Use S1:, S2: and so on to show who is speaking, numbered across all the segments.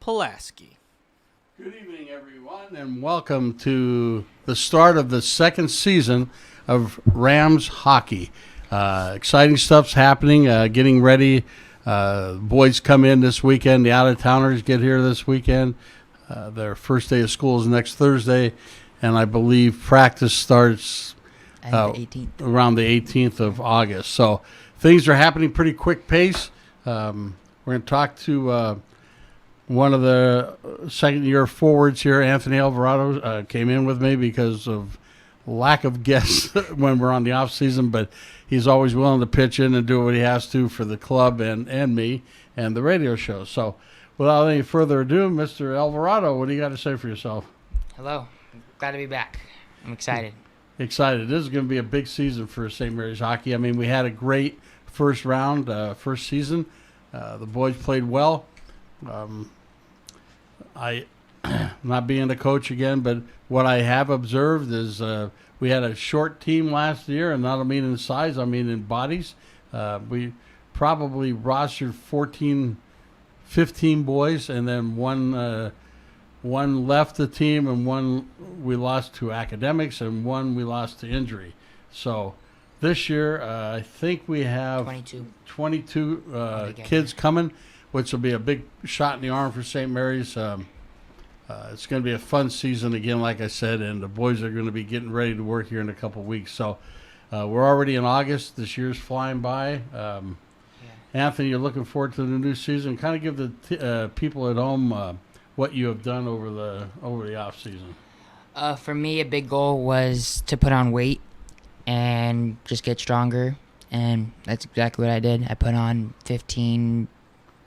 S1: Pelascki.
S2: Good evening, everyone, and welcome to the start of the second season of Rams hockey. Exciting stuff's happening, getting ready. Boys come in this weekend. The out-of-towners get here this weekend. Their first day of school is next Thursday, and I believe practice starts around the 18th of August. So things are happening pretty quick pace. We're going to talk to one of the second-year forwards here, Anthony Alvarado, came in with me because of lack of guests when we're on the off-season, but he's always willing to pitch in and do what he has to for the club and me and the radio show. So without any further ado, Mr. Alvarado, what do you got to say for yourself?
S3: Hello. Glad to be back. I'm excited.
S2: Excited. This is going to be a big season for St. Mary's hockey. I mean, we had a great first round, first season. The boys played well. I, not being a coach again, but what I have observed is we had a short team last year, and not I mean in size, I mean in bodies. We probably rostered 14, 15 boys, and then one left the team, and one we lost to academics, and one we lost to injury. So this year, I think we have 22 kids coming, which will be a big shot in the arm for St. Mary's. It's going to be a fun season again, like I said, and the boys are going to be getting ready to work here in a couple of weeks. So we're already in August. This year's flying by. Anthony, you're looking forward to the new season. Kind of give the people at home what you have done over the off season.
S3: For me, a big goal was to put on weight and just get stronger, and that's exactly what I did. I put on 15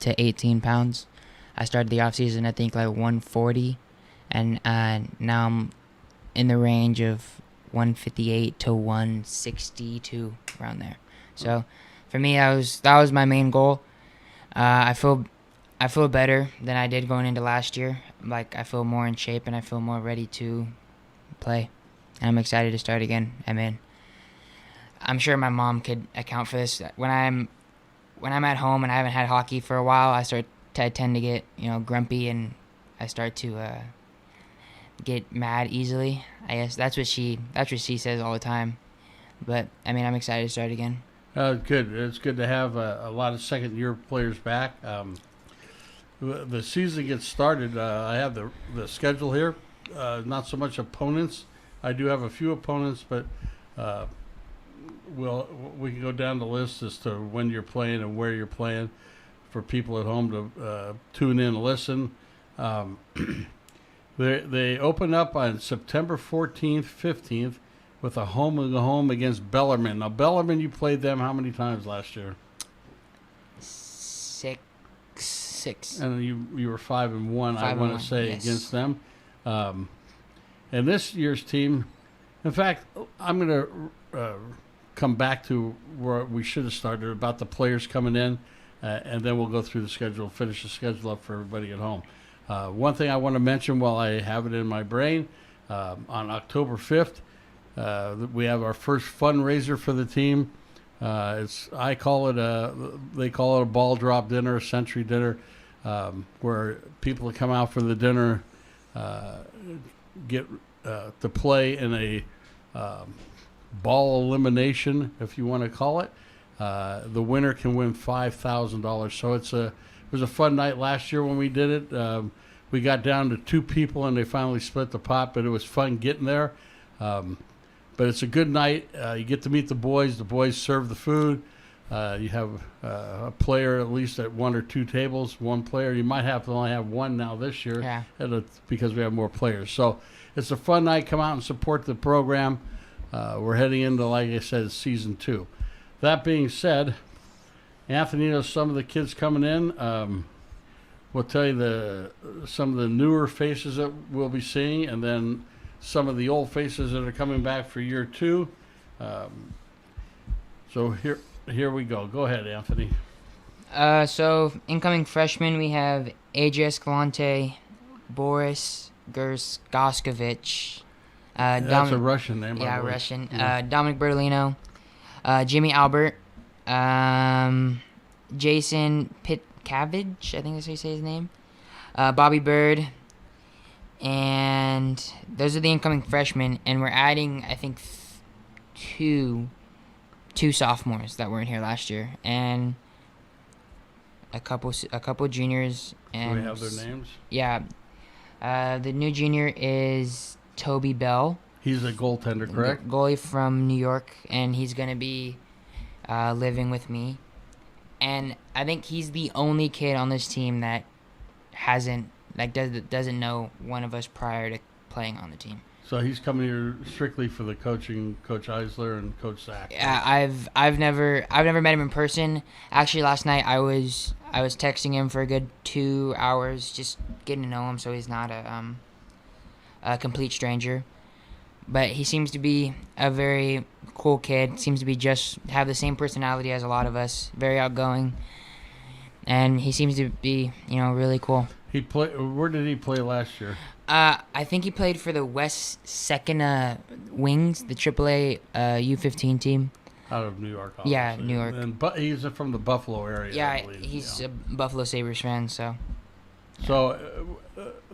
S3: to 18 pounds. I started the off season, I think, like 140, and now I'm in the range of 158 to 162, around there. So for me, that was my main goal. I feel better than I did going into last year. Like, I feel more in shape and I feel more ready to play. And I'm excited to start again. I'm sure my mom could account for this. When I'm at home and I haven't had hockey for a while, I tend to get grumpy, and I start to get mad easily. I guess that's what she says all the time. But I'm excited to start again.
S2: Good. It's good to have a lot of second-year players back. The season gets started. I have the schedule here. Not so much opponents. I do have a few opponents, but we can go down the list as to when you're playing and where you're playing for people at home to tune in and listen. They open up on September 14th, 15th with a home against Bellarmine. Now, Bellarmine, you played them how many times last year?
S3: Six.
S2: And you were 5-1, I want to say, yes, against them. And this year's team, in fact, I'm going to come back to where we should have started about the players coming in, and then we'll go through the schedule, finish the schedule up for everybody at home. One thing I want to mention while I have it in my brain, on October 5th, we have our first fundraiser for the team. They call it a ball drop dinner, a century dinner, where people come out for the dinner, get to play in a ball elimination, if you want to call it. The winner can win $5,000. So it was a fun night last year when we did it. We got down to 2 people and they finally split the pot, but it was fun getting there. But it's a good night. You get to meet the boys. The boys serve the food. You have a player at least at 1 or 2 tables. One player. You might have to only have one now this year, because we have more players. So it's a fun night. Come out and support the program. We're heading into, like I said, season 2. That being said, Anthony knows some of the kids coming in. We'll tell you some of the newer faces that we'll be seeing, and then some of the old faces that are coming back for year 2. So here we go. Go ahead, Anthony.
S3: So incoming freshmen, we have AJ Escalante, Boris Goskovic.
S2: That's a Russian name.
S3: Yeah, Russian. Dominic Bertolino, Jimmy Albert, Jason Pitkavage, I think that's how you say his name. Bobby Bird, and those are the incoming freshmen. And we're adding, I think, two sophomores that weren't here last year, and a couple juniors. And
S2: do we have their names?
S3: Yeah. The new junior is Toby Bell.
S2: He's a goaltender, correct?
S3: Goalie from New York, and he's going to be living with me. And I think he's the only kid on this team that doesn't know one of us prior to playing on the team.
S2: So he's coming here strictly for the coaching, Coach Eisler and Coach Zach.
S3: Yeah, I've never met him in person. Actually, last night I was texting him for a good 2 hours, just getting to know him, so he's not a complete stranger. But he seems to be a very cool kid. Seems to be have the same personality as a lot of us. Very outgoing, and he seems to be really cool.
S2: Where did he play last year?
S3: I think he played for the West Second Wings, the AAA U15 team.
S2: Out of New York, obviously.
S3: Yeah, New York.
S2: But he's from the Buffalo area.
S3: Yeah,
S2: I believe,
S3: he's a Buffalo Sabres fan, so.
S2: Yeah. So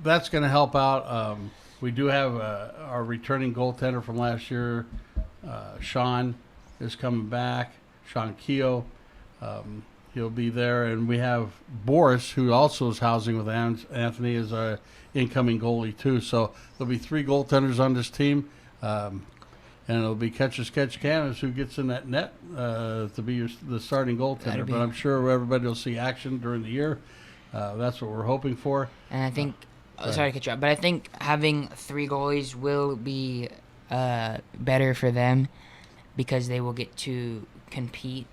S2: that's going to help out. We do have our returning goaltender from last year, Sean, is coming back. Sean Keogh. He'll be there. And we have Boris, who also is housing with Anthony, as our incoming goalie, too. So there'll be 3 goaltenders on this team. And it'll be catch cannons who gets in that net to be the starting goaltender. But I'm sure everybody will see action during the year. That's what we're hoping for.
S3: And I think, sorry to cut you off, but I think having 3 goalies will be better for them because they will get to compete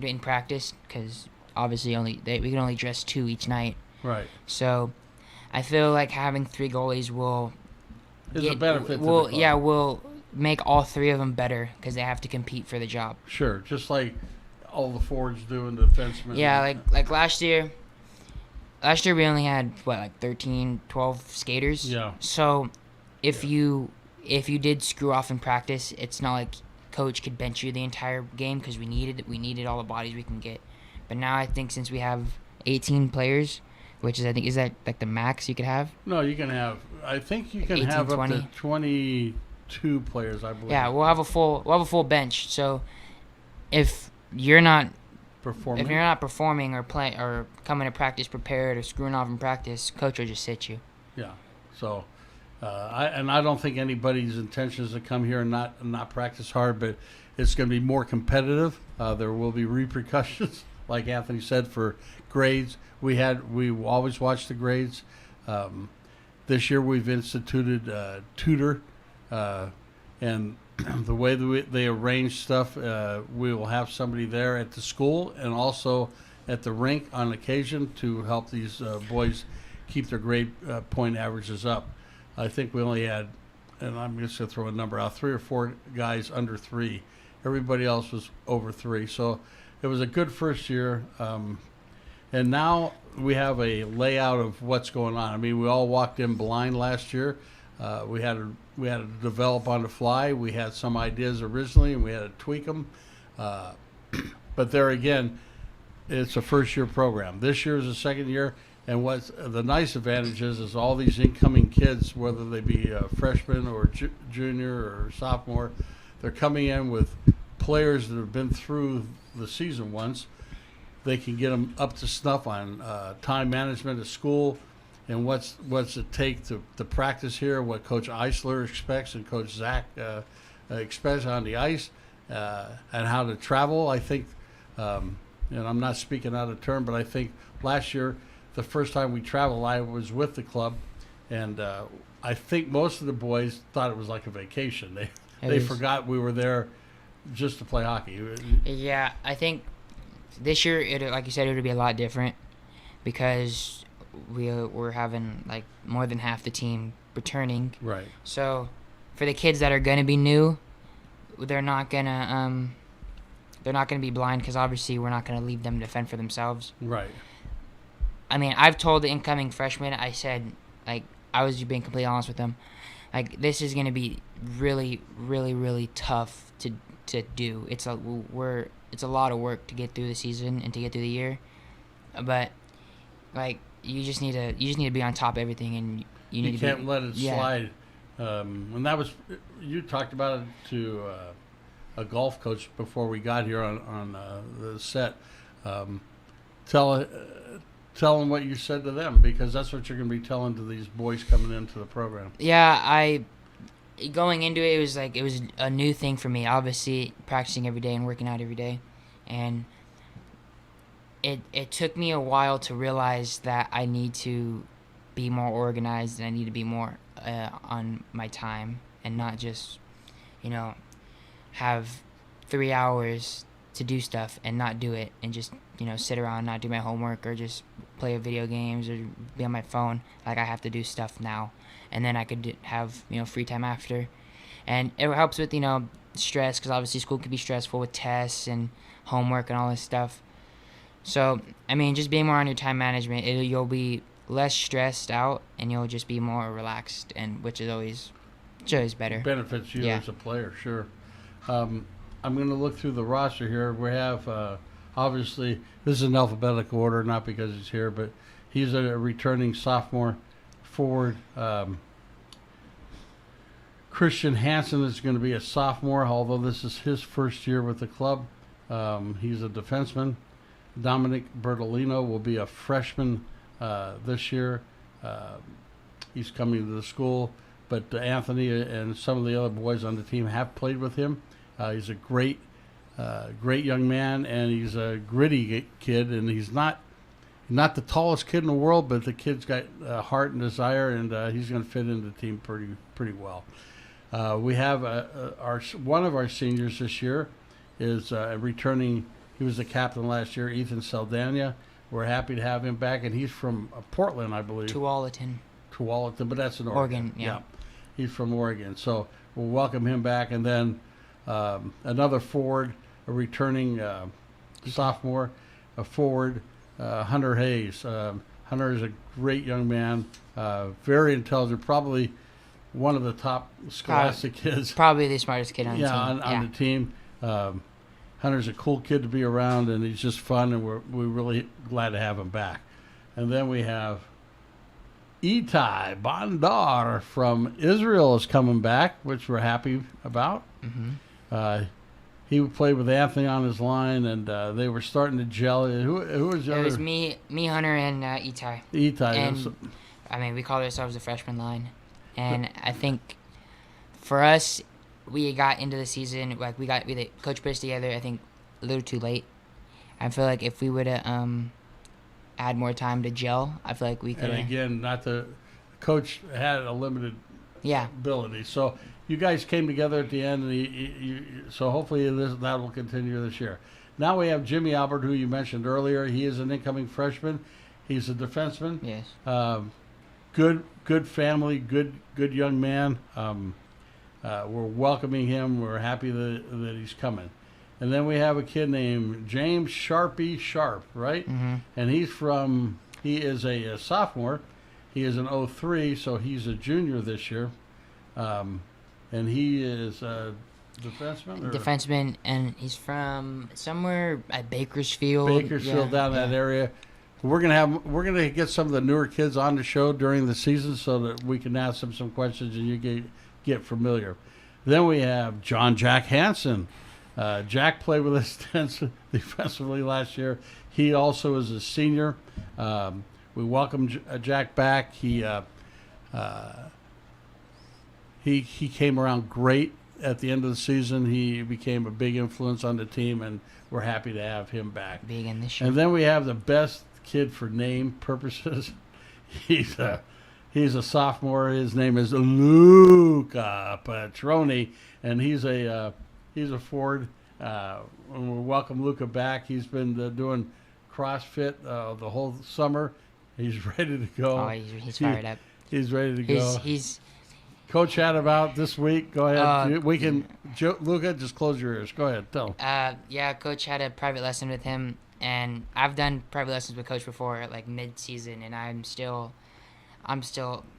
S3: in practice, because obviously we can only dress 2 each night.
S2: Right.
S3: So I feel like having 3 goalies will
S2: a benefit to the club.
S3: Yeah, will make all 3 of them better because they have to compete for the job.
S2: Sure, just like all the forwards do and the defensemen.
S3: Yeah, like last year. Last year we only had 13, 12 skaters.
S2: Yeah.
S3: So if you did screw off in practice, it's not like coach could bench you the entire game because we needed all the bodies we can get. But now I think since we have 18 players, which is is that like the max you could have?
S2: No, you can have. I think you can
S3: 18,
S2: have
S3: 20.
S2: up to 22 players, I believe.
S3: Yeah, we'll have a full bench. So if you're not performing or playing or coming to practice prepared or screwing off in practice, coach will just sit you.
S2: Yeah. So, I don't think anybody's intention is to come here and not practice hard, but it's going to be more competitive. There will be repercussions, like Anthony said, for grades. We always watch the grades. This year we've instituted tutor, and the way they arrange stuff, we will have somebody there at the school and also at the rink on occasion to help these boys keep their grade point averages up. I think we only had, and I'm just going to throw a number out, 3 or 4 guys under 3. Everybody else was over 3. So it was a good first year. And now we have a layout of what's going on. I mean, we all walked in blind last year. We had to develop on the fly. We had some ideas originally, and we had to tweak them. But there again, it's a first-year program. This year is the second year, and what's the nice advantage is all these incoming kids, whether they be freshmen or junior or sophomore, they're coming in with players that have been through the season once. They can get them up to snuff on time management at school, and what's it take to practice here, what Coach Eisler expects and Coach Zach expects on the ice, and how to travel. I think, and I'm not speaking out of turn, but I think last year, the first time we traveled, I was with the club, and I think most of the boys thought it was like a vacation. They forgot we were there just to play hockey.
S3: Yeah, I think this year, like you said, it would be a lot different because we're having like more than half the team returning.
S2: Right.
S3: So for the kids that are going to be new, they're not gonna be blind because obviously we're not gonna leave them to fend for themselves.
S2: Right.
S3: I mean, I've told the incoming freshmen, I said, like, I was being completely honest with them, like, this is gonna be really, really, really tough to do. It's a lot of work to get through the season and to get through the year, but like you just need to be on top of everything, and you
S2: can't let it slide. And that was, you talked about it to a golf coach before we got here on the set. Tell them what you said to them, because that's what you're going to be telling to these boys coming into the program.
S3: Yeah, going into it was like it was a new thing for me. Obviously, practicing every day and working out every day, and it took me a while to realize that I need to be more organized and I need to be more on my time and not just, have 3 hours to do stuff and not do it and just, sit around, not do my homework or just play video games or be on my phone. Like, I have to do stuff now, and then I could have, free time after. And it helps with, stress, because obviously school can be stressful with tests and homework and all this stuff. So, just being more on your time management, you'll be less stressed out and you'll just be more relaxed, and which is always better.
S2: Benefits you as a player, sure. I'm going to look through the roster here. We have, obviously, this is in alphabetical order, not because he's here, but he's a returning sophomore forward. Christian Hansen is going to be a sophomore, although this is his first year with the club. He's a defenseman. Dominic Bertolino will be a freshman this year. He's coming to the school, but Anthony and some of the other boys on the team have played with him. He's a great young man, and he's a gritty kid, and he's not the tallest kid in the world, but the kid's got heart and desire, and he's going to fit into the team pretty well. We have one of our seniors this year is returning. He was the captain last year, Ethan Saldana. We're happy to have him back, and he's from Portland, I believe.
S3: Tualatin,
S2: but that's in Oregon.
S3: Yeah.
S2: He's from Oregon, so we'll welcome him back. And then another forward, a returning sophomore, a forward, Hunter Hayes. Hunter is a great young man, very intelligent, probably one of the top scholastic kids.
S3: Probably the smartest kid on the team.
S2: On the team. Hunter's a cool kid to be around, and he's just fun, and we're really glad to have him back. And then we have Itai Bandar from Israel is coming back, which we're happy about. Mm-hmm. He played with Anthony on his line, and they were starting to gel. Who was the other?
S3: It was me, Hunter, and Itai. And we called ourselves the freshman line. And I think for us, we got into the season, like we coach put us together, I think, a little too late. I feel like if we would have had more time to gel, I feel like we could. And
S2: again, coach had a limited ability. So you guys came together at the end, and so hopefully that will continue this year. Now we have Jimmy Albert, who you mentioned earlier. He is an incoming freshman. He's a defenseman.
S3: Yes.
S2: Good family, good young man. We're welcoming him. We're happy that he's coming. And then we have a kid named James Sharpie Sharp, right?
S3: Mm-hmm.
S2: And he is a sophomore. He is an 03, so he's a junior this year. And he is a defenseman?
S3: Defenseman, and he's from somewhere at Bakersfield.
S2: Down that area. We're gonna get some of the newer kids on the show during the season so that we can ask them some questions and you get familiar. Then we have John Jack Hansen. Jack played with us defensively last year. He also is a senior. We welcome Jack back. He came around great at the end of the season. He became a big influence on the team, and we're happy to have him back.
S3: Big in this year.
S2: And then we have the best kid for name purposes. He's a sophomore. His name is Luca Petroni, and he's a forward. And we welcome Luca back. He's been doing CrossFit the whole summer. He's ready to go.
S3: Oh, he's fired up.
S2: He's ready to go.
S3: He's
S2: Coach had about this week. Go ahead. Luca, just close your ears. Go ahead. Tell him.
S3: Coach had a private lesson with him, and I've done private lessons with Coach before, like mid-season, and I'm still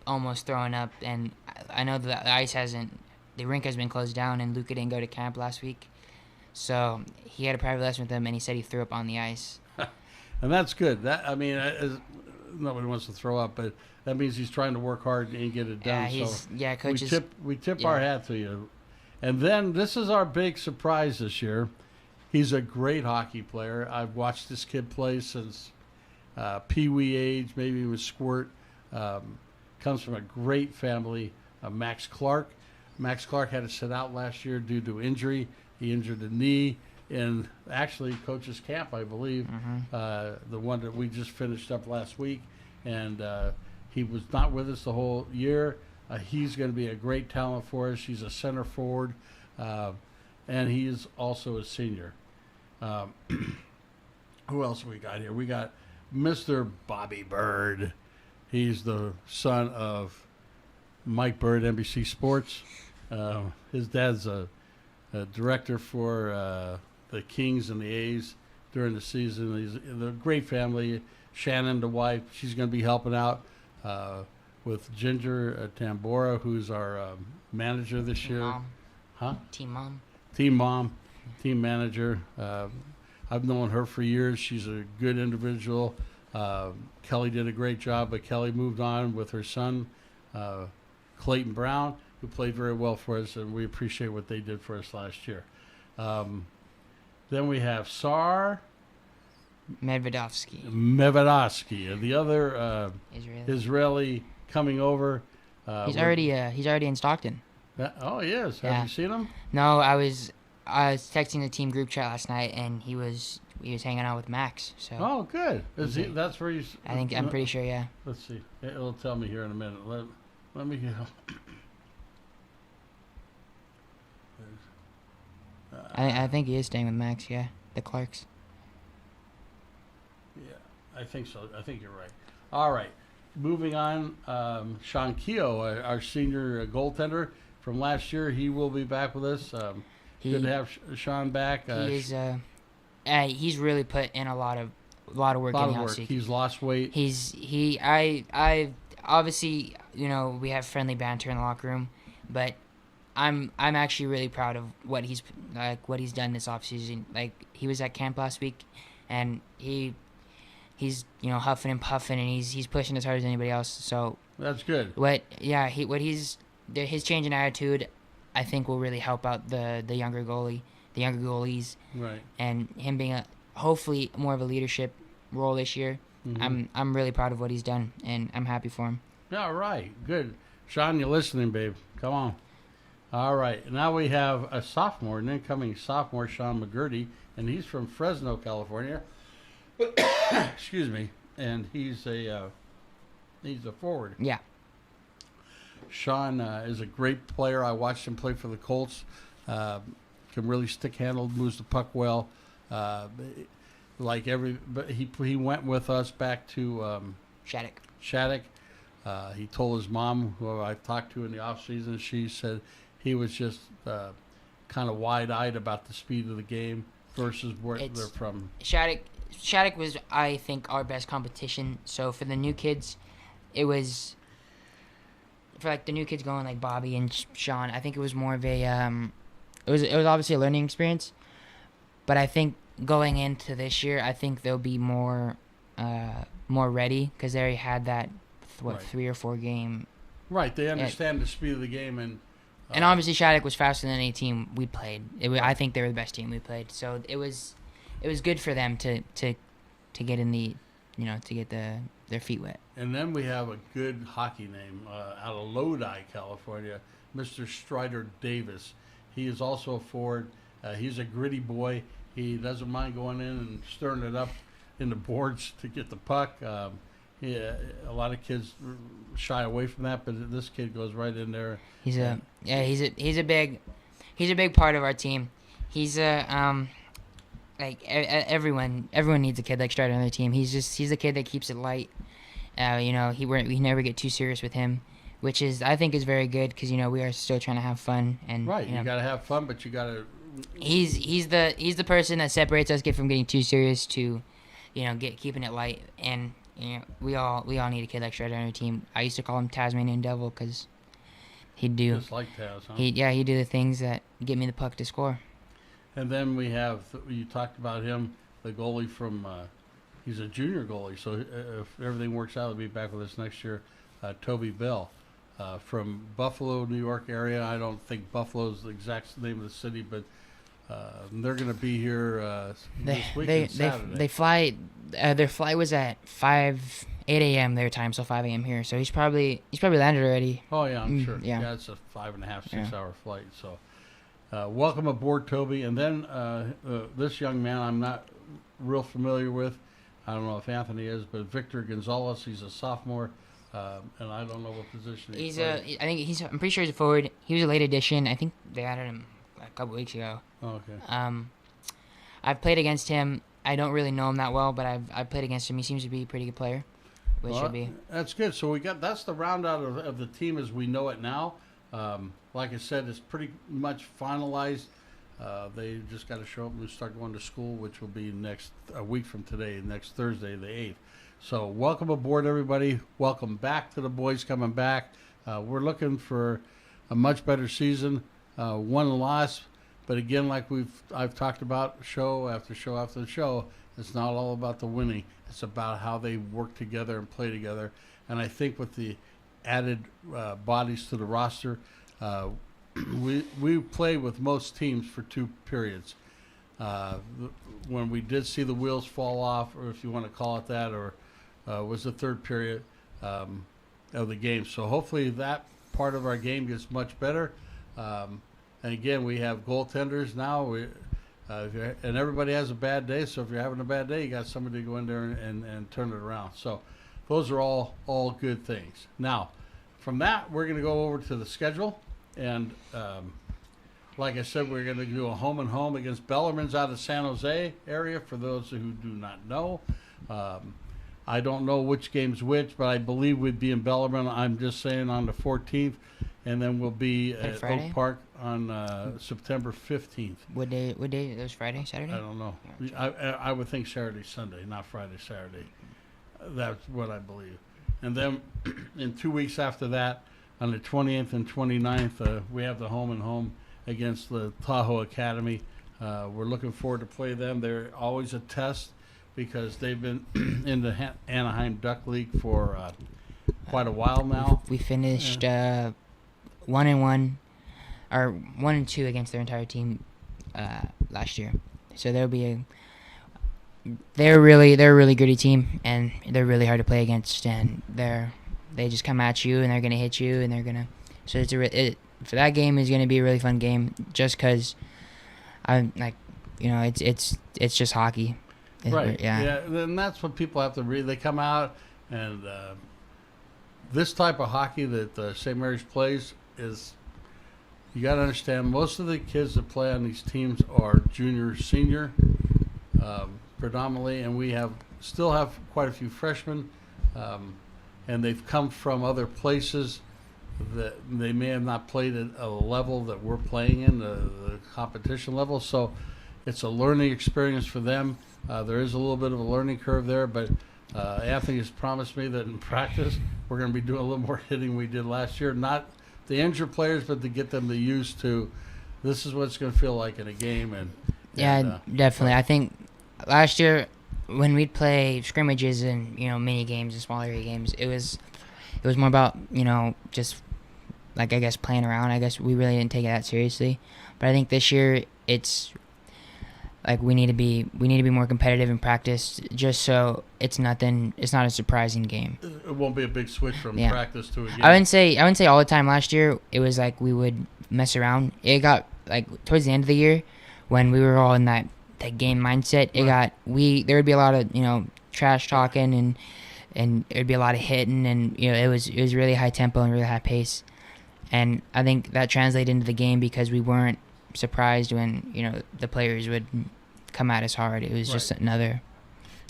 S3: almost throwing up. And I know the rink has been closed down, and Luca didn't go to camp last week, so he had a private lesson with him, and he said he threw up on the ice.
S2: And that's good. nobody wants to throw up, but that means he's trying to work hard and get it done.
S3: Coaches.
S2: We tip our hat to you. And then this is our big surprise this year. He's a great hockey player. I've watched this kid play since pee-wee age, maybe he was squirt. Comes from a great family. Max Clark. Max Clark had to sit out last year due to injury. He injured the knee in actually coach's camp, I believe, the one that we just finished up last week. And he was not with us the whole year. He's going to be a great talent for us. He's a center forward, and he is also a senior. Who else we got here? We got Mr. Bobby Bird. He's the son of Mike Bird, NBC Sports. His dad's a director for the Kings and the A's during the season. He's a great family. Shannon, the wife, she's going to be helping out with Ginger Tambora, who's our manager this year.
S3: Mom.
S2: Team mom, team manager. I've known her for years. She's a good individual. Kelly did a great job, but Kelly moved on with her son, Clayton Brown, who played very well for us, and we appreciate what they did for us last year. Then we have Sar
S3: Medvedovsky,
S2: the other Israeli coming over.
S3: He's already in Stockton.
S2: He is. Have you seen him?
S3: No, I was texting the team group chat last night, and he was hanging out with Max. So.
S2: Oh, good. That's where he's.
S3: I'm pretty sure. Yeah.
S2: Let's see. It'll tell me here in a minute. Let me.
S3: I think he is staying with Max. Yeah, the Clarks.
S2: Yeah, I think so. I think you're right. All right. Moving on, Sean Keogh, our senior goaltender from last year, he will be back with us. Good to have Sean back.
S3: He's really put in a lot of work in the offseason.
S2: He's lost weight.
S3: I obviously, we have friendly banter in the locker room, but I'm actually really proud of what he's done this offseason. Like, he was at camp last week, and he's huffing and puffing, and he's pushing as hard as anybody else. So
S2: that's good.
S3: His change in attitude, I think, will really help out the younger goalies,
S2: right?
S3: And him being hopefully more of a leadership role this year. Mm-hmm. I'm really proud of what he's done, and I'm happy for him.
S2: All right, good. Sean, you're listening, babe. Come on. All right, now we have a sophomore, an incoming sophomore, Sean McGurty, and he's from Fresno, California. Excuse me, and he's a forward.
S3: Yeah.
S2: Sean is a great player. I watched him play for the Colts. Can really stick handle, moves the puck well. But he went with us back to Shattuck. He told his mom, who I talked to in the off season, she said he was just kind of wide-eyed about the speed of the game versus where they're from.
S3: Shattuck was, I think, our best competition. So for the new kids, it was for the new kids going like Bobby and Sean. I think it was more of a it was obviously a learning experience. But I think going into this year, I think they'll be more ready because they already had that 3 or 4 game.
S2: Right, they understand the speed of the game
S3: and obviously Shattuck was faster than any team we played. I think they were the best team we played. So it was good for them to get in the, to get their feet wet.
S2: And then we have a good hockey name out of Lodi, California, Mr. Strider Davis. He is also a forward. He's a gritty boy. He doesn't mind going in and stirring it up in the boards to get the puck. A lot of kids shy away from that, but this kid goes right in there.
S3: He's a big part of our team. He's everyone needs a kid like Strider on their team. He's a kid that keeps it light. We never get too serious with him, which I think is very good because we are still trying to have fun and
S2: right. You gotta have fun, but you gotta.
S3: He's the person that separates us from getting too serious to, keeping it light. And we all need a kid like Strider on our team. I used to call him Tasmanian Devil because he'd do
S2: just like Taz, huh?
S3: He'd do the things that get me the puck to score.
S2: And then we have you talked about him, the goalie from he's a junior goalie. So if everything works out, he'll be back with us next year. Toby Bell from Buffalo, New York area. I don't think Buffalo is the exact name of the city, but they're going to be here this weekend, Saturday.
S3: They fly. Their flight was at 8 a.m. their time, so 5 a.m. here. So he's probably landed already.
S2: Oh yeah, I'm sure.
S3: Yeah,
S2: it's a 5.5, 6 hour flight. So welcome aboard, Toby. And then this young man, I'm not real familiar with. I don't know if Anthony is, but Victor Gonzalez. He's a sophomore. And I don't know what position he's
S3: I'm pretty sure he's a forward. He was a late addition. I think they added him a couple weeks ago.
S2: Oh, okay.
S3: I've played against him. I don't really know him that well, but I've played against him. He seems to be a pretty good player. Should be.
S2: That's good. So that's the round out of the team as we know it now. Like I said, it's pretty much finalized. They just got to show up and start going to school, which will be a week from today, next Thursday, the 8th. So welcome aboard, everybody. Welcome back to the boys coming back. We're looking for a much better season. One loss, but again, like I've talked about show after show after show, it's not all about the winning. It's about how they work together and play together. And I think with the added bodies to the roster, we play with most teams for 2 periods. When we did see the wheels fall off, or if you want to call it that, or was the 3rd period of the game. So hopefully that part of our game gets much better. And again, we have goaltenders now. And everybody has a bad day. So if you're having a bad day, you got somebody to go in there and turn it around. So those are all good things. Now, from that, we're going to go over to the schedule. And like I said, we're going to do a home and home against Bellarmine's out of San Jose area, for those who do not know. I don't know which game's which, but I believe we'd be in Bellarmine, I'm just saying, on the 14th. And then we'll be at Oak Park on September 15th.
S3: What day? It was Friday, Saturday?
S2: I don't know. I would think Saturday, Sunday, not Friday, Saturday. That's what I believe. And then in 2 weeks after that, on the 20th and 29th, we have the home and home against the Tahoe Academy. We're looking forward to play them. They're always a test because they've been in the Anaheim Duck League for quite a while now.
S3: We finished 1-1 or 1-2 against their entire team last year. So they're a really gritty team, and they're really hard to play against, and they just come at you and they're gonna hit you, and they're gonna. So for that game is gonna be a really fun game, just because I'm like, it's just hockey.
S2: Right. Yeah. And that's what people have to read. They come out, and this type of hockey that St. Mary's plays is, you got to understand, most of the kids that play on these teams are junior, senior, predominantly, and we still have quite a few freshmen, and they've come from other places that they may have not played at a level that we're playing in, the competition level. So it's a learning experience for them. There is a little bit of a learning curve there, but Anthony has promised me that in practice we're going to be doing a little more hitting than we did last year. Not to injure players, but to get them to used to, this is what it's going to feel like in a game.
S3: Definitely. I think last year when we'd play scrimmages and mini games and small area games, it was more about just like, I guess, playing around. I guess we really didn't take it that seriously. But I think this year it's like we need to be more competitive in practice, just so it's not a surprising game.
S2: It won't be a big switch from practice to a game.
S3: I wouldn't say all the time. Last year it was like we would mess around. It got like towards the end of the year when we were all in that game mindset. There would be a lot of trash talking and there'd be a lot of hitting, and it was really high tempo and really high pace. And I think that translated into the game because we weren't surprised when the players would come at us hard. It was just another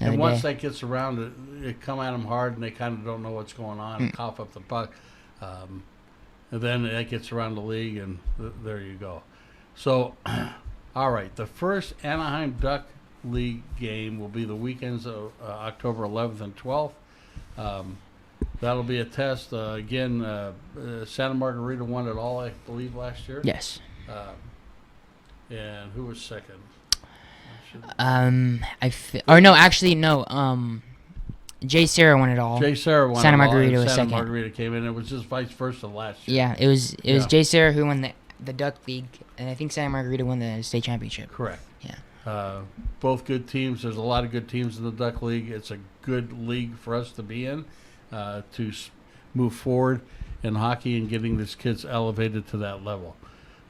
S2: and once that gets around, it come at them hard, and they kind of don't know what's going on and cough up the puck. And then that gets around the league, and there you go. So, all right, the first Anaheim Duck League game will be the weekends of October 11th and 12th. That'll be a test. Again, Santa Margarita won it all, I believe, last year.
S3: Yes.
S2: And who was second?
S3: Jay Serra won it all.
S2: Jay Serra won
S3: Santa
S2: it
S3: Margarita
S2: all,
S3: was
S2: Santa
S3: second.
S2: Margarita came in. It was just vice versa last year.
S3: Yeah, it was Jay Serra who won the Duck League, and I think Santa Margarita won the state championship.
S2: Correct.
S3: Yeah.
S2: Both good teams. There's a lot of good teams in the Duck League. It's a good league for us to be in to move forward in hockey and getting these kids elevated to that level.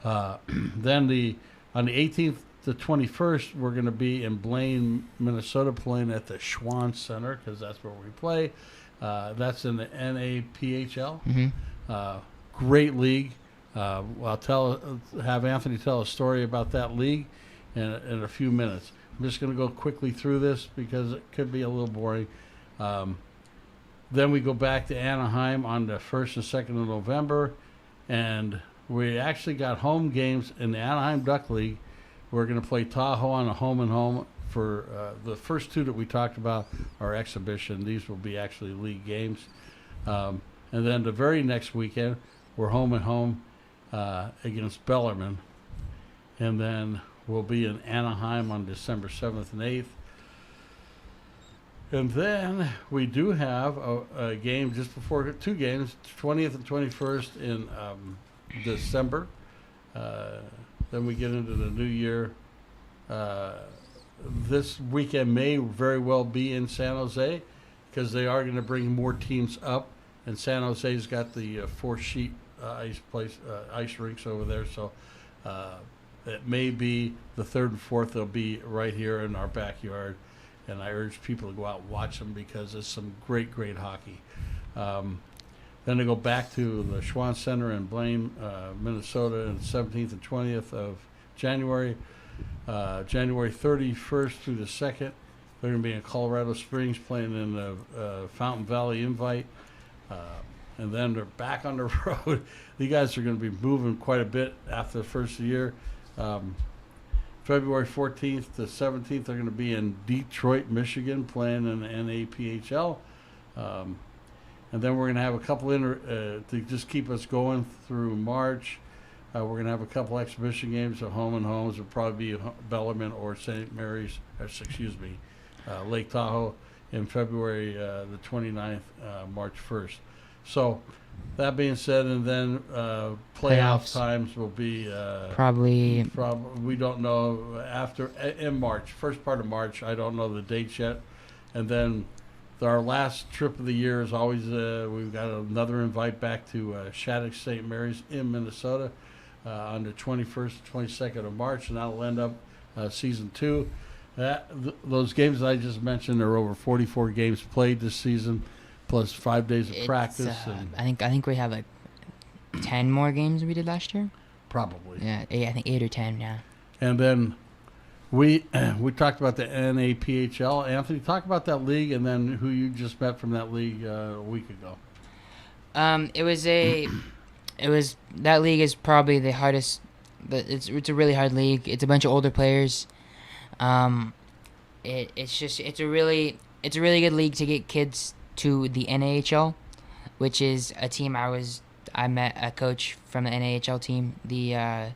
S2: Then on the 18th to 21st, we're going to be in Blaine, Minnesota, playing at the Schwann Center because that's where we play. That's in the NAPHL.
S3: Mm-hmm.
S2: Great league. I'll have Anthony tell a story about that league in a few minutes. I'm just going to go quickly through this because it could be a little boring. Then we go back to Anaheim on the 1st and 2nd of November, and we actually got home games in the Anaheim Duck League. We're going to play Tahoe on a home and home for the first two that we talked about are exhibition. These will be actually league games. And then the very next weekend, we're home and home against Bellarmine. And then we'll be in Anaheim on December 7th and 8th. And then we do have a game just before, two games, 20th and 21st in December. Then we get into the new year. This weekend may very well be in San Jose because they are going to bring more teams up. And San Jose's got the four-sheet ice rinks over there. So it may be the 3rd and 4th. They'll be right here in our backyard. And I urge people to go out and watch them because it's some great, great hockey. Then they go back to the Schwann Center in Blaine, Minnesota, on the 17th and 20th of January. January 31st through the 2nd, they're going to be in Colorado Springs playing in the Fountain Valley Invite. And then they're back on the road. You guys are going to be moving quite a bit after the first of the year. February 14th to 17th, they're going to be in Detroit, Michigan, playing in the NAPHL. And then we're going to have a couple to just keep us going through March. We're going to have a couple exhibition games at home and homes. It'll probably be Bellarmine or St. Mary's, Lake Tahoe in February the 29th, March 1st. So that being said, and then playoff times will be
S3: probably
S2: we don't know in March, first part of March. I don't know the dates yet. And then our last trip of the year is always we've got another invite back to Shattuck St. Mary's in Minnesota on the 21st, 22nd of March, and that'll end up season 2. Those games that I just mentioned are over 44 games played this season, plus 5 days of practice.
S3: I think we have like 10 more games than we did last year.
S2: Probably.
S3: Yeah, I think 8 or 10. Yeah.
S2: And then we talked about the NAPHL. Anthony, talk about that league and then who you just met from that league a week ago.
S3: That league is probably the hardest. It's a really hard league. It's a bunch of older players. It's a really good league to get kids to the NAHL, which is a team I met a coach from the NAHL team, the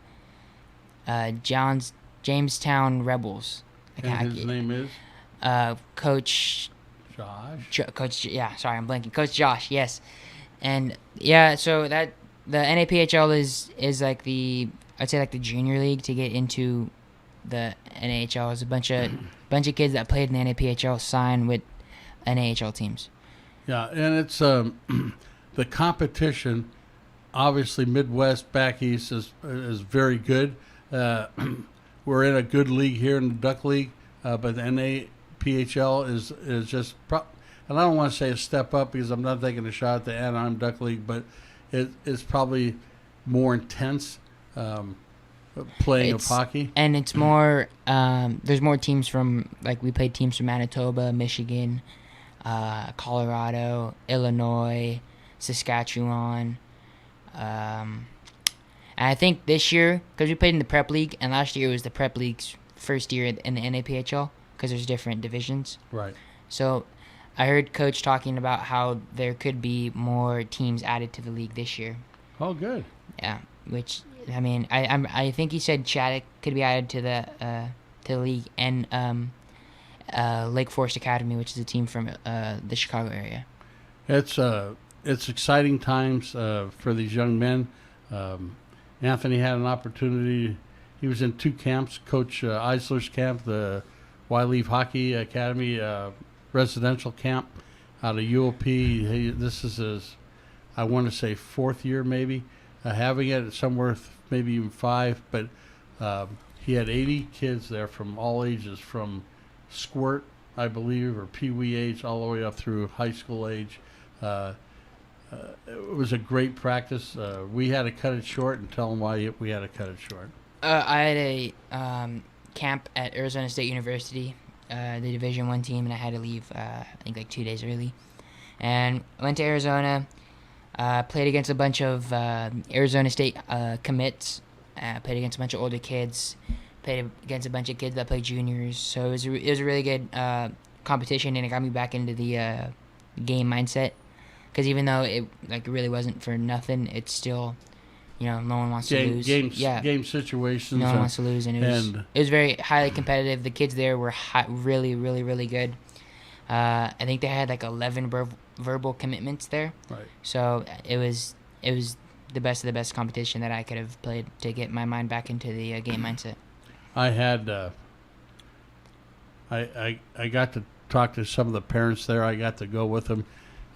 S3: Jamestown Rebels.
S2: And his name is?
S3: Coach
S2: Josh.
S3: Sorry, I'm blanking. Coach Josh, yes. And yeah, so that the NAPHL is like I'd say like the junior league to get into the NHL. It's a bunch of kids that played in the NAPHL sign with NAHL teams.
S2: Yeah, and it's the competition. Obviously, Midwest back east is very good. We're in a good league here in the Duck League, but the NAPHL is just. And I don't want to say a step up because I'm not taking a shot at the Anaheim Duck League, but it's probably more intense playing of hockey.
S3: And it's more, there's more teams from, like we played teams from Manitoba, Michigan, Colorado, Illinois, Saskatchewan. And I think this year, because we played in the Prep League, and last year was the Prep League's first year in the NAPHL because there's different divisions.
S2: Right.
S3: So I heard Coach talking about how there could be more teams added to the league this year.
S2: Oh, good.
S3: Yeah, which I mean, I think he said Shattuck could be added to to the league, and Lake Forest Academy, which is a team from the Chicago area.
S2: It's exciting times for these young men. Anthony had an opportunity. He was in 2 camps, Coach Eisler's camp, the Y-Leave Hockey Academy residential camp out of UOP. This is his, I want to say, 4th year maybe, having it, somewhere maybe even 5. But he had 80 kids there from all ages, from squirt, I believe, or pee-wee age, all the way up through high school age. It was a great practice. We had to cut it short, and tell them why we had to cut it short.
S3: I had a camp at Arizona State University, the Division I team, and I had to leave, I think, like 2 days early. And I went to Arizona, played against a bunch of Arizona State commits, played against a bunch of older kids, played against a bunch of kids that played juniors. So it was a really good competition, and it got me back into the game mindset. Because even though it really wasn't for nothing, it's still, no one wants to lose.
S2: Game situations.
S3: No one wants to lose, and it was very highly competitive. The kids there were really, really, really good. I think they had 11 verbal commitments there.
S2: Right.
S3: So it was the best of the best competition that I could have played to get my mind back into the game mindset.
S2: I had I got to talk to some of the parents there. I got to go with them.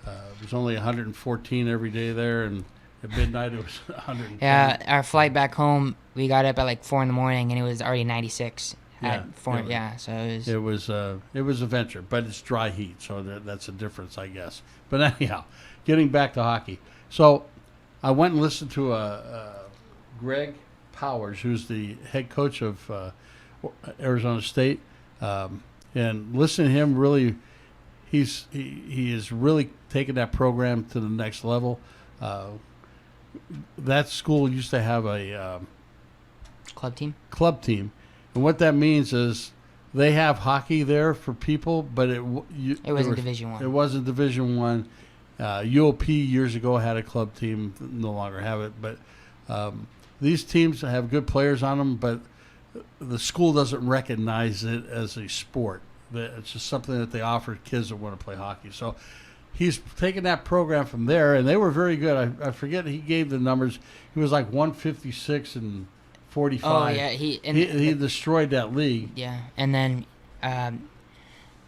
S2: It was only 114 every day there, and at midnight it was 110.
S3: Yeah, our flight back home, we got up at 4 in the morning, and it was already 96 at 4. Yeah, so it was
S2: a venture, but it's dry heat, so that's a difference, I guess. But anyhow, getting back to hockey. So I went and listened to Greg Powers, who's the head coach of Arizona State, and listen to him. Really, he is really taking that program to the next level. That school used to have a
S3: club team,
S2: and what that means is they have hockey there for people, but it wasn't
S3: Division I.
S2: It wasn't Division I. UOP years ago had a club team, no longer have it, but these teams have good players on them, but the school doesn't recognize it as a sport. It's just something that they offer kids that want to play hockey. So he's taken that program from there, and they were very good. I forget, he gave the numbers. He was 156 and 45.
S3: Oh yeah,
S2: he destroyed that league.
S3: Yeah, and then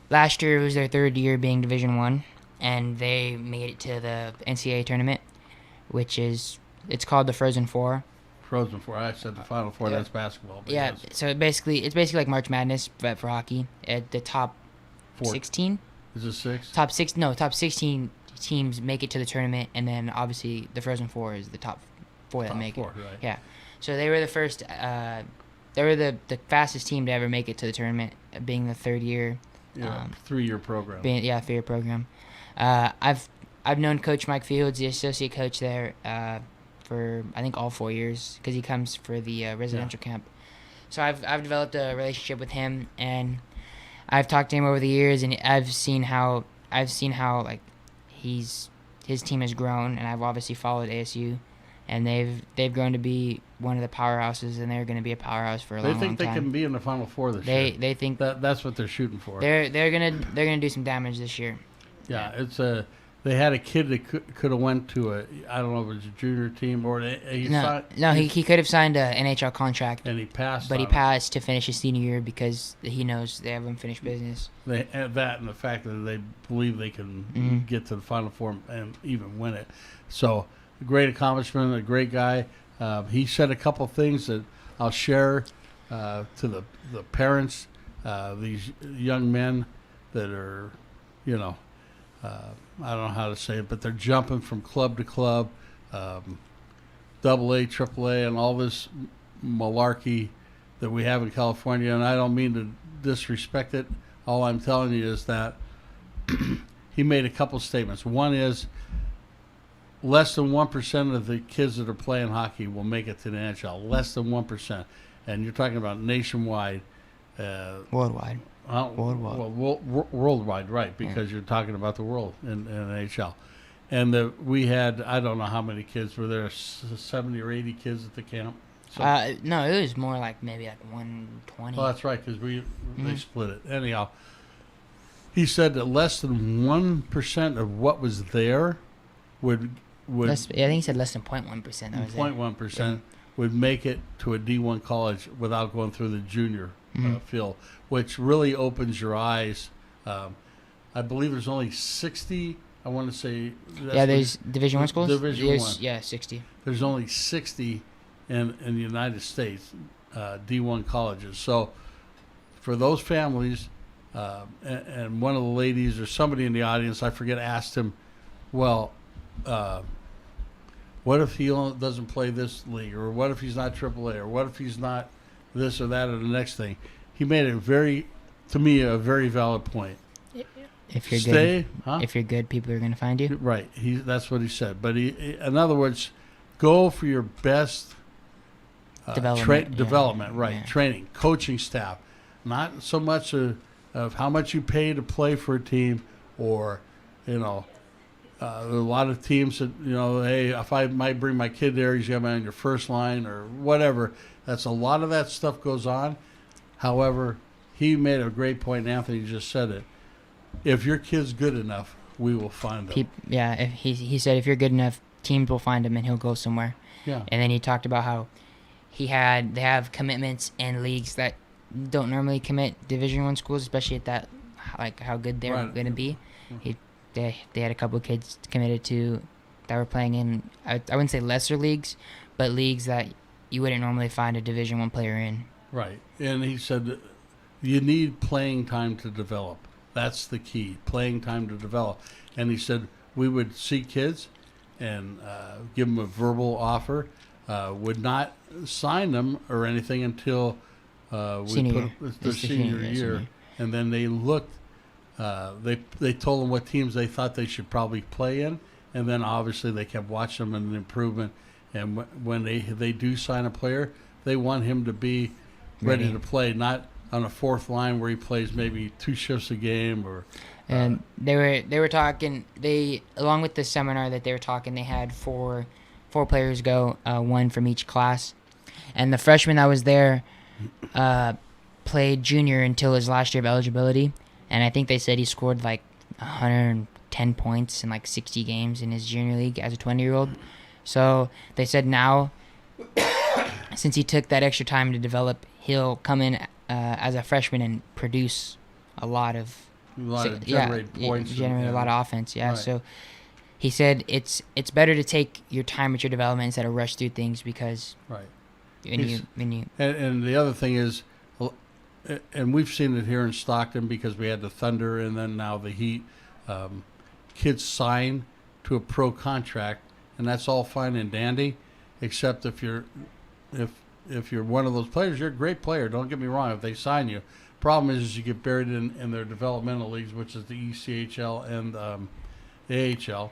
S3: last year was their 3rd year being Division I, and they made it to the NCAA tournament, which is called the Frozen Four.
S2: Frozen Four. I said the Final Four. That's basketball.
S3: Yeah.
S2: Yes.
S3: So it's basically like March Madness, but for hockey. At the top 16.
S2: Is it 6?
S3: Top 16 teams make it to the tournament, and then obviously the Frozen Four is the top 4 that make it.
S2: Right.
S3: Yeah. So they were the first. They were the fastest team to ever make it to the tournament, being the 3rd year.
S2: Yeah, 3-year program.
S3: 3-year program. I've known Coach Mike Fields, the associate coach there, for I think all 4 years, because he comes for the residential camp. So I've developed a relationship with him, and I've talked to him over the years, and I've seen how his team has grown, and I've obviously followed ASU, and they've grown to be one of the powerhouses, and they're going to be a powerhouse for a long time.
S2: They think they can be in the Final Four this year.
S3: They think
S2: that's what they're shooting for.
S3: They're gonna do some damage this year.
S2: Yeah, it's they had a kid that could have went to I don't know if it was a junior team or
S3: he could have signed an NHL contract,
S2: and he passed.
S3: But he passed to finish his senior year because he knows they have unfinished business.
S2: They have that, and the fact that they believe they can get to the Final Four and even win it. So, a great accomplishment, a great guy. He said a couple things that I'll share to the parents, these young men that are, I don't know how to say it, but they're jumping from club to club, AA, AAA, and all this malarkey that we have in California. And I don't mean to disrespect it. All I'm telling you is that he made a couple statements. One is less than 1% of the kids that are playing hockey will make it to the NHL. Less than 1%. And you're talking about nationwide.
S3: Worldwide.
S2: Worldwide, right, because you're talking about the world in NHL. And we had, I don't know how many kids were there, 70 or 80 kids at the camp. So,
S3: no, it was more like maybe like 120.
S2: Well, that's right, because they split it. Anyhow, he said that less than 1% of what was there would
S3: I think he said less than 0.1%.
S2: 0.1% would make it to a D1 college without going through the junior field, which really opens your eyes. I believe there's only 60. I want to say.
S3: There's Division I schools.
S2: Division I.
S3: Yeah, 60.
S2: There's only 60 in the United States D1 colleges. So for those families, and one of the ladies or somebody in the audience, I forget, asked him, well, what if he doesn't play this league, or what if he's not AAA, or what if he's not this or that or the next thing? He made it to me, a very valid point.
S3: If you're good, if you're good, people are going to find you.
S2: Right. That's what he said. But in other words, go for your best development. Right. Yeah. Training, coaching staff, not so much of how much you pay to play for a team, or there are a lot of teams that, hey, if I might bring my kid there, he's got to be on your first line or whatever. That's a lot of that stuff goes on. However, he made a great point, and Anthony just said it. If your kid's good enough, we will find them.
S3: He said if you're good enough, teams will find him and he'll go somewhere.
S2: Yeah.
S3: And then he talked about how they have commitments and leagues that don't normally commit Division I schools, especially at that, like how good they're going to be. They had a couple of kids committed to that were playing in, I wouldn't say lesser leagues, but leagues that you wouldn't normally find a Division I player in.
S2: Right. And he said you need playing time to develop. That's the key, playing time to develop. And he said we would see kids and give them a verbal offer, would not sign them or anything until
S3: senior
S2: year. And then they looked, they told them what teams they thought they should probably play in. And then obviously they kept watching them and the improvement. And when they do sign a player, they want him to be ready to play, not on a fourth line where he plays maybe 2 shifts a game
S3: and they were talking, along with the seminar that they were talking, they had four players go, one from each class, and the freshman that was there played junior until his last year of eligibility, and I think they said he scored like 110 points in like 60 games in his junior league as a 20-year-old. So they said now, since he took that extra time to develop, he'll come in as a freshman and produce
S2: generate points,
S3: generate a lot of offense. Yeah,
S2: right.
S3: So he said it's better to take your time with your development instead of rush through things, because
S2: and the other thing is, and we've seen it here in Stockton because we had the Thunder and then now the Heat. Kids sign to a pro contract, and that's all fine and dandy, except if you're one of those players, you're a great player. Don't get me wrong. If they sign you, problem is you get buried in their developmental leagues, which is the ECHL and the AHL,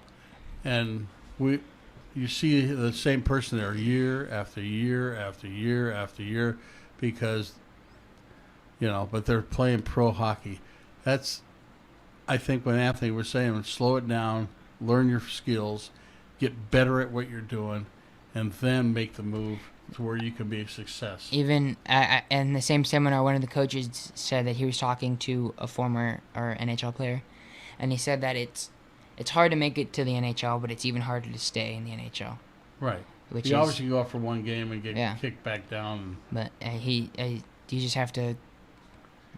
S2: and you see the same person there year after year after year after year, because but they're playing pro hockey. That's, I think, what Anthony was saying, slow it down, learn your skills, get better at what you're doing, and then make the move to where you can be a success.
S3: Even in the same seminar, one of the coaches said that he was talking to a former or NHL player, and he said that it's hard to make it to the NHL, but it's even harder to stay in the NHL.
S2: Right. You obviously go out for one game and get kicked back down.
S3: But you just have to,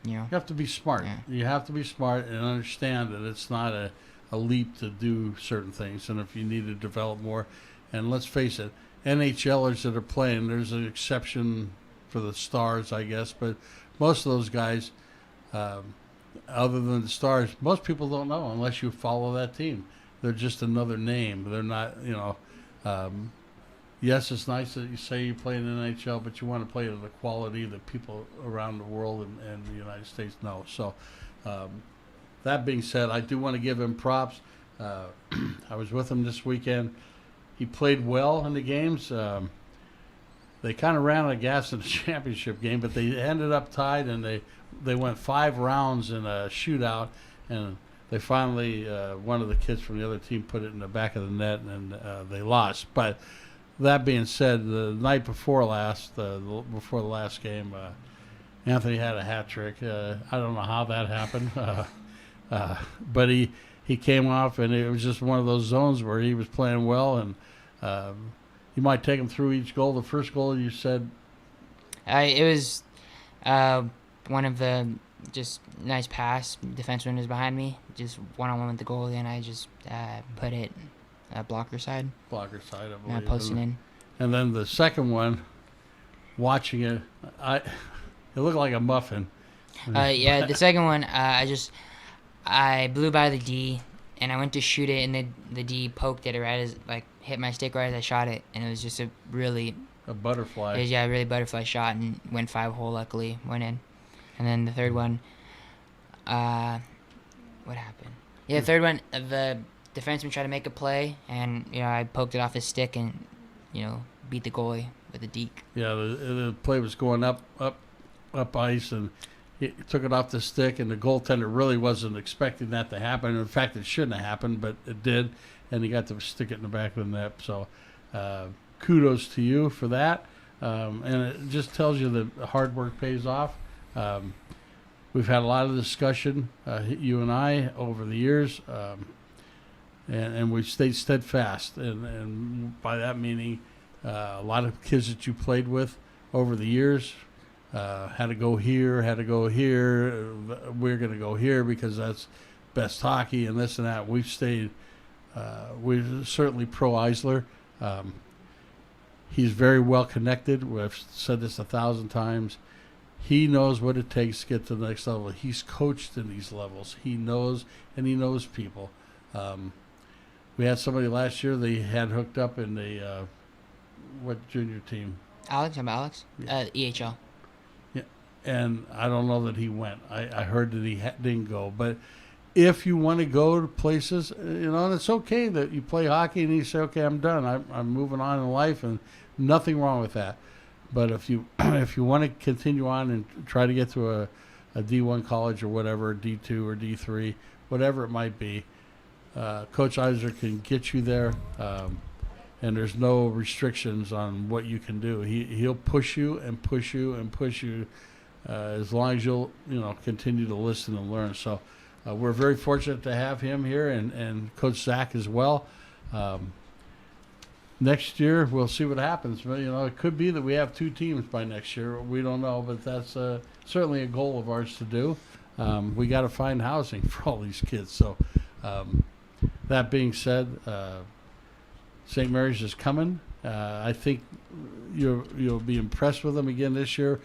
S2: You have to be smart. Yeah. You have to be smart and understand that it's not a leap to do certain things, and if you need to develop more, and let's face it, NHLers that are playing, there's an exception for the Stars, I guess, but most of those guys, other than the Stars, most people don't know unless you follow that team. They're just another name. They're not, yes, it's nice that you say you play in the NHL, but you want to play at the quality that people around the world and the United States know. So that being said, I do want to give him props. I was with him this weekend. He played well in the games. They kind of ran out of gas in the championship game, but they ended up tied, and they went 5 rounds in a shootout, and they finally, one of the kids from the other team put it in the back of the net, and they lost. But that being said, the night before before the last game, Anthony had a hat trick. I don't know how that happened, but he came off, and it was just one of those zones where he was playing well, and you might take him through each goal. The first goal, you said?
S3: It was one of the just nice pass. Defenseman was behind me, just one-on-one with the goalie, and I just put it blocker side.
S2: Blocker side, I believe.
S3: Posting in.
S2: And then the second one, watching it, it looked like a muffin.
S3: Yeah, the second one, I blew by the D, and I went to shoot it, and the D poked it right as, hit my stick right as I shot it, and it was just a
S2: butterfly.
S3: It was, a really butterfly shot, and went 5-hole, luckily, went in. And then the third one, what happened? Yeah, the third one, the defenseman tried to make a play, and, I poked it off his stick and, beat the goalie with a deke.
S2: Yeah, the play was going up ice, and he took it off the stick, and the goaltender really wasn't expecting that to happen. In fact, it shouldn't have happened, but it did, and he got to stick it in the back of the net. So kudos to you for that. And it just tells you that hard work pays off. We've had a lot of discussion, you and I, over the years, and we've stayed steadfast. And by that meaning, a lot of kids that you played with over the years had to go here, we're going to go here because that's best hockey and this and that. We've stayed, we're certainly pro Eisler. He's very well connected. I've said this 1,000 times. He knows what it takes to get to the next level. He's coached in these levels. He knows, and he knows people. We had somebody last year they had hooked up in the what junior team?
S3: Alex? I'm Alex? Yeah. EHL.
S2: Yeah, and I don't know that he went. I heard that he didn't go. But if you want to go to places, and it's okay that you play hockey and you say, okay, I'm done. I'm moving on in life, and nothing wrong with that. But if you want to continue on and try to get to a D1 college or whatever, D2 or D3, whatever it might be, Coach Eisler can get you there, and there's no restrictions on what you can do. He'll push you and push you and push you as long as you'll continue to listen and learn. So we're very fortunate to have him here and Coach Zach as well. Next year, we'll see what happens. But, it could be that we have 2 teams by next year. We don't know, but that's certainly a goal of ours to do. We got to find housing for all these kids. So that being said, St. Mary's is coming. I think you'll be impressed with them again this year.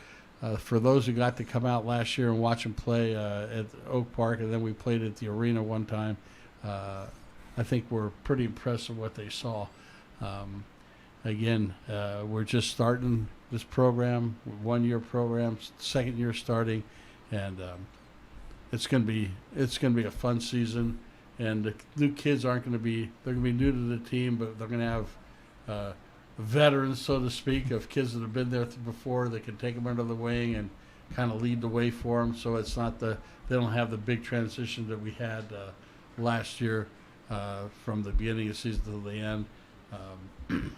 S2: For those who got to come out last year and watch them play at Oak Park, and then we played at the arena one time, I think we're pretty impressed with what they saw. Again, we're just starting this program, 1-year program, second year starting, and it's going to be a fun season. And the new kids they're going to be new to the team, but they're going to have veterans, so to speak, of kids that have been there before that can take them under the wing and kind of lead the way for them. So it's not they don't have the big transition that we had last year from the beginning of the season to the end.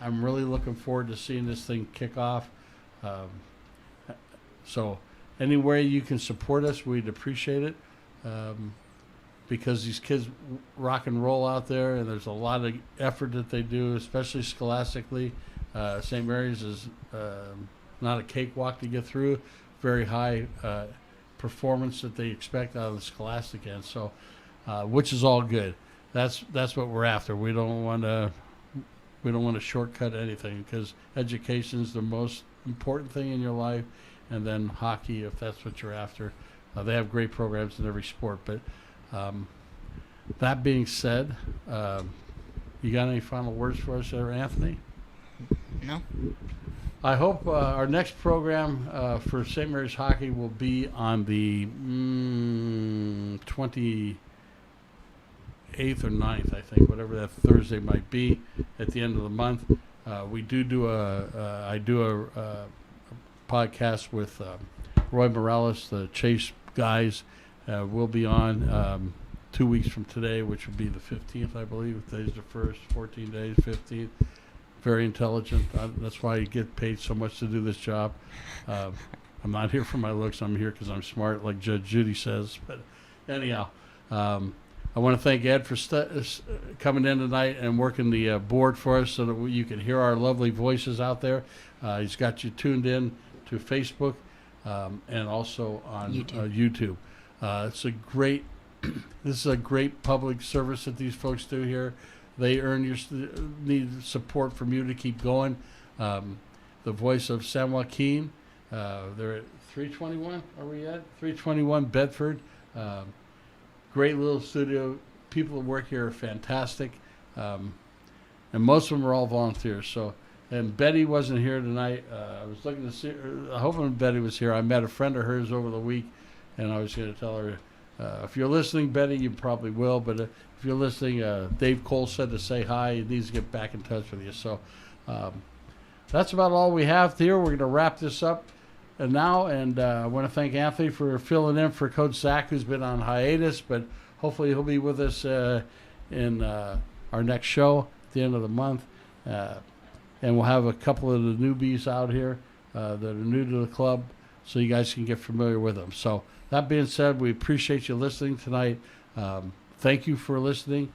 S2: I'm really looking forward to seeing this thing kick off. So any way you can support us, we'd appreciate it. Because these kids rock and roll out there, and there's a lot of effort that they do, especially scholastically. St. Mary's is not a cakewalk to get through. Very high performance that they expect out of the scholastic end. So, which is all good. That's what we're after. We don't want to shortcut anything, because education is the most important thing in your life, and then hockey, if that's what you're after. They have great programs in every sport, but. That being said, you got any final words for us there, Anthony?
S3: No.
S2: I hope our next program for St. Mary's Hockey will be on the 28th or 9th, I think, whatever that Thursday might be at the end of the month. I do a podcast with Roy Morales, the Chase guys. We'll be on 2 weeks from today, which will be the 15th, I believe. Today's the 1st, 14 days, 15th. very intelligent. That's why you get paid so much to do this job. I'm not here for my looks. I'm here because I'm smart, like Judge Judy says. But anyhow, I want to thank Ed for coming in tonight and working the board for us so that you can hear our lovely voices out there. He's got you tuned in to Facebook and also on YouTube. It's a great. This is a great public service that these folks do here. They need support from you to keep going. The voice of San Joaquin. They're at 321. Are we at 321 Bedford? Great little studio. People that work here are fantastic, and most of them are all volunteers. So, and Betty wasn't here tonight. I was looking to see. Hoping Betty was here. I met a friend of hers over the week, and I was going to tell her, if you're listening, Betty, you probably will. But if you're listening, Dave Cole said to say hi. He needs to get back in touch with you. So, that's about all we have here. We're going to wrap this up. And I want to thank Anthony for filling in for Coach Zach, who's been on hiatus, but hopefully he'll be with us in our next show at the end of the month. And we'll have a couple of the newbies out here that are new to the club so you guys can get familiar with them. So that being said, we appreciate you listening tonight. Thank you for listening.